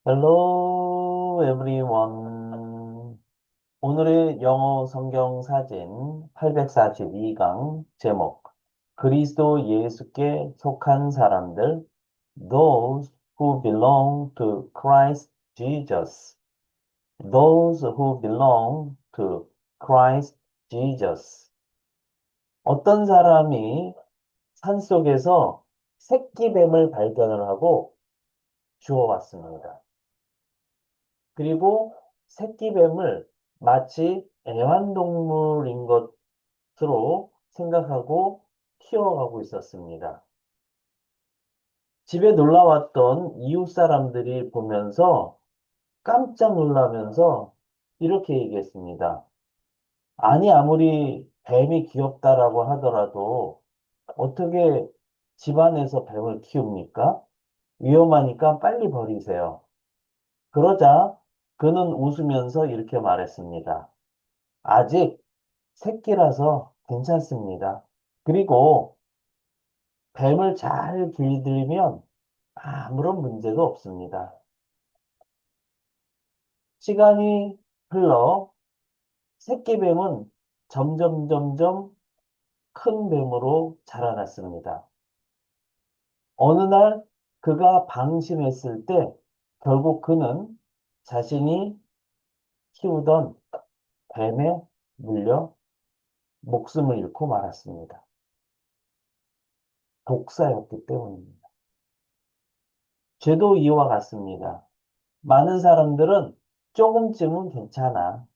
Hello everyone. 오늘의 영어 성경 사진 842강 제목 그리스도 예수께 속한 사람들 Those who belong to Christ Jesus. Those who belong to Christ Jesus. 어떤 사람이 산속에서 새끼뱀을 발견을 하고 주워왔습니다. 그리고 새끼뱀을 마치 애완동물인 것으로 생각하고 키워가고 있었습니다. 집에 놀러 왔던 이웃 사람들이 보면서 깜짝 놀라면서 이렇게 얘기했습니다. 아니, 아무리 뱀이 귀엽다라고 하더라도 어떻게 집안에서 뱀을 키웁니까? 위험하니까 빨리 버리세요. 그러자 그는 웃으면서 이렇게 말했습니다. 아직 새끼라서 괜찮습니다. 그리고 뱀을 잘 길들이면 아무런 문제도 없습니다. 시간이 흘러 새끼뱀은 점점 큰 뱀으로 자라났습니다. 어느 날 그가 방심했을 때 결국 그는 자신이 키우던 뱀에 물려 목숨을 잃고 말았습니다. 독사였기 때문입니다. 죄도 이와 같습니다. 많은 사람들은 조금쯤은 괜찮아.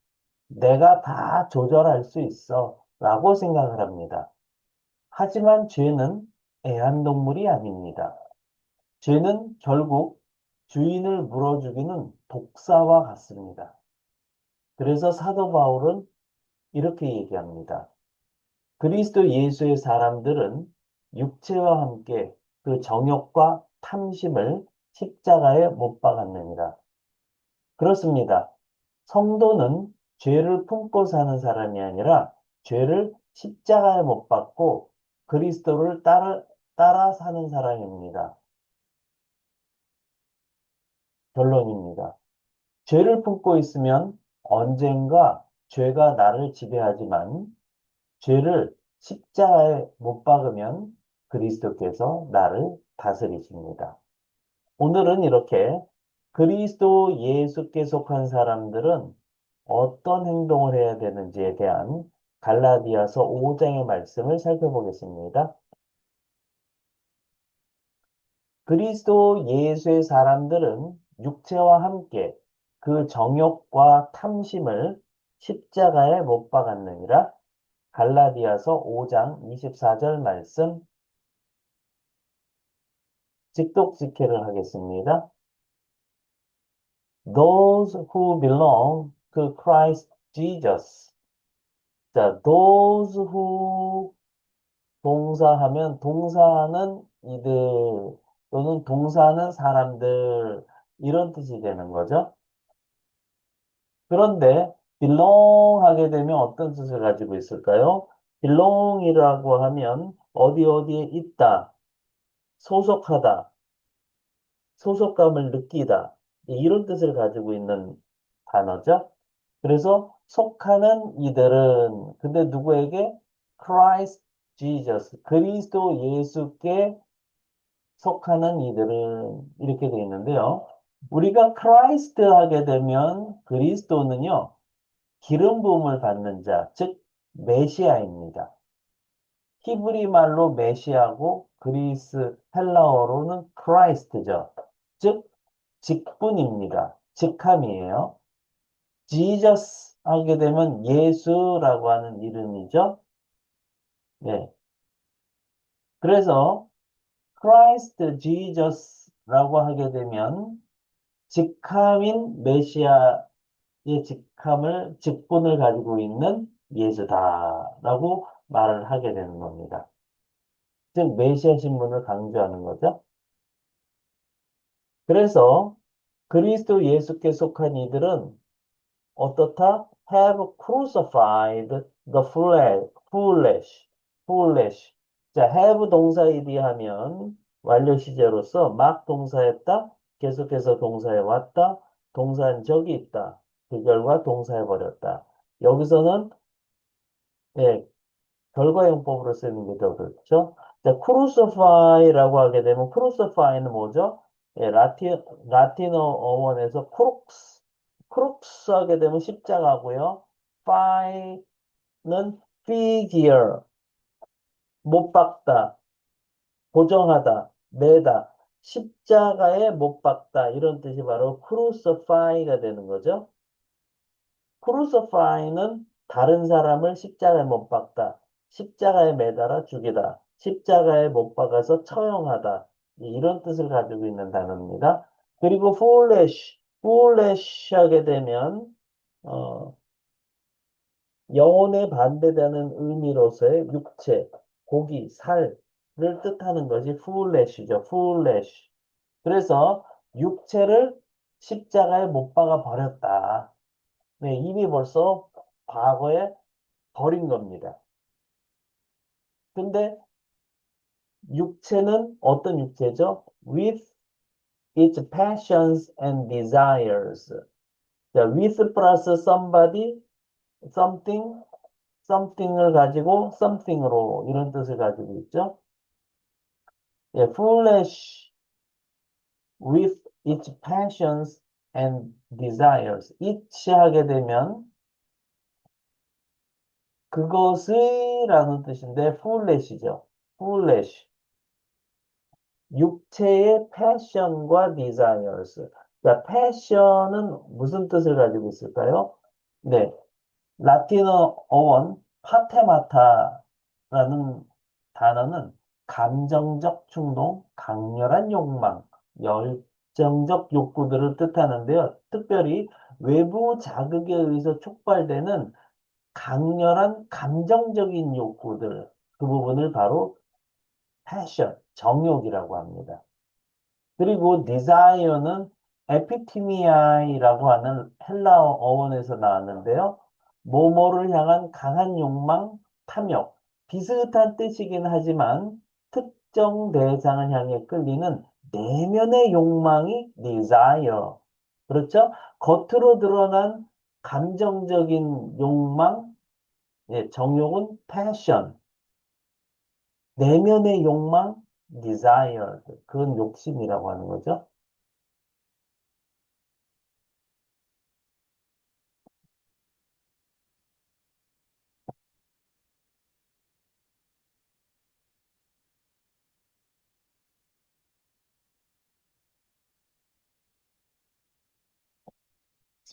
내가 다 조절할 수 있어. 라고 생각을 합니다. 하지만 죄는 애완동물이 아닙니다. 죄는 결국 주인을 물어 죽이는 독사와 같습니다. 그래서 사도 바울은 이렇게 얘기합니다. 그리스도 예수의 사람들은 육체와 함께 그 정욕과 탐심을 십자가에 못 박았느니라. 그렇습니다. 성도는 죄를 품고 사는 사람이 아니라 죄를 십자가에 못 박고 그리스도를 따라 사는 사람입니다. 결론입니다. 죄를 품고 있으면 언젠가 죄가 나를 지배하지만 죄를 십자가에 못 박으면 그리스도께서 나를 다스리십니다. 오늘은 이렇게 그리스도 예수께 속한 사람들은 어떤 행동을 해야 되는지에 대한 갈라디아서 5장의 말씀을 살펴보겠습니다. 그리스도 예수의 사람들은 육체와 함께 그 정욕과 탐심을 십자가에 못 박았느니라. 갈라디아서 5장 24절 말씀 직독직해를 하겠습니다. Those who belong to Christ Jesus. 자, those who 동사하면 동사는 이들 또는 동사는 사람들 이런 뜻이 되는 거죠. 그런데 belong 하게 되면 어떤 뜻을 가지고 있을까요? belong이라고 하면 어디에 있다, 소속하다, 소속감을 느끼다 이런 뜻을 가지고 있는 단어죠. 그래서 속하는 이들은 근데 누구에게? Christ Jesus 그리스도 예수께 속하는 이들은 이렇게 되어 있는데요. 우리가 Christ 하게 되면 그리스도는요. 기름 부음을 받는 자, 즉 메시아입니다. 히브리 말로 메시아고 그리스 헬라어로는 크라이스트죠. 즉 직분입니다. 직함이에요. 지저스 하게 되면 예수라고 하는 이름이죠. 예. 그래서 크라이스트 지저스라고 하게 되면 직함인 메시아의 직분을 가지고 있는 예수다라고 말을 하게 되는 겁니다. 즉 메시아 신분을 강조하는 거죠. 그래서 그리스도 예수께 속한 이들은 어떻다? Have crucified the flesh. 자, have 동사이디 하면 완료 시제로서 막 동사했다, 계속해서 동사에 왔다. 동사는 적이 있다. 그 결과 동사해 버렸다. 여기서는 예, 결과용법으로 쓰는 게 더 그렇죠. 자, crucify라고 하게 되면 crucify는 뭐죠? 예, 라틴어 어원에서 크룩스 하게 되면 십자가고요. fi는 figure, 못 박다, 고정하다, 매다, 십자가에 못 박다 이런 뜻이 바로 crucify가 되는 거죠. crucify는 다른 사람을 십자가에 못 박다, 십자가에 매달아 죽이다, 십자가에 못 박아서 처형하다 이런 뜻을 가지고 있는 단어입니다. 그리고 foolish 하게 되면 어, 영혼에 반대되는 의미로서의 육체, 고기, 살을 뜻하는 것이 foolish죠. foolish. 그래서 육체를 십자가에 못 박아 버렸다. 네, 이미 벌써 과거에 버린 겁니다. 근데 육체는 어떤 육체죠? With its passions and desires. 자, with 플러스 somebody, something, something을 가지고 something으로 이런 뜻을 가지고 있죠. 예, foolish with its passions and desires. each 하게 되면 그것의 라는 뜻인데 foolish이죠. foolish. 육체의 passion과 desires. 자, passion은 무슨 뜻을 가지고 있을까요? 네, 라틴어 어원 파테마타라는 단어는 감정적 충동, 강렬한 욕망, 열정적 욕구들을 뜻하는데요. 특별히 외부 자극에 의해서 촉발되는 강렬한 감정적인 욕구들, 그 부분을 바로 패션, 정욕이라고 합니다. 그리고 desire는 에피티미아이라고 하는 헬라어 어원에서 나왔는데요. 뭐뭐를 향한 강한 욕망, 탐욕, 비슷한 뜻이긴 하지만 특정 대상을 향해 끌리는 내면의 욕망이 desire. 그렇죠? 겉으로 드러난 감정적인 욕망, 예, 정욕은 passion. 내면의 욕망, desire. 그건 욕심이라고 하는 거죠.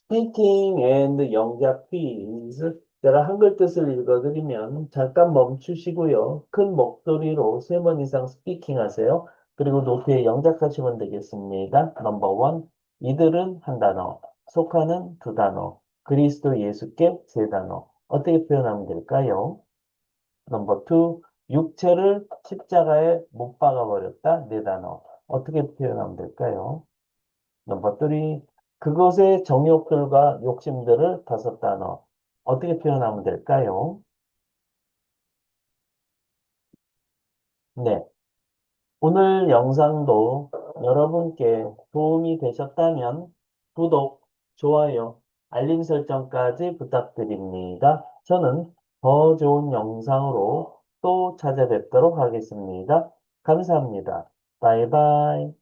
Speaking and 영작 quiz. 제가 한글 뜻을 읽어드리면 잠깐 멈추시고요. 큰 목소리로 3번 이상 스피킹 하세요. 그리고 노트에 영작하시면 되겠습니다. 넘버 원, 이들은 한 단어, 속하는 두 단어, 그리스도 예수께 세 단어. 어떻게 표현하면 될까요? 넘버 투, 육체를 십자가에 못 박아버렸다. 네 단어. 어떻게 표현하면 될까요? 넘버 3, 그것의 정욕들과 욕심들을 다섯 단어. 어떻게 표현하면 될까요? 네. 오늘 영상도 여러분께 도움이 되셨다면 구독, 좋아요, 알림 설정까지 부탁드립니다. 저는 더 좋은 영상으로 또 찾아뵙도록 하겠습니다. 감사합니다. 바이바이.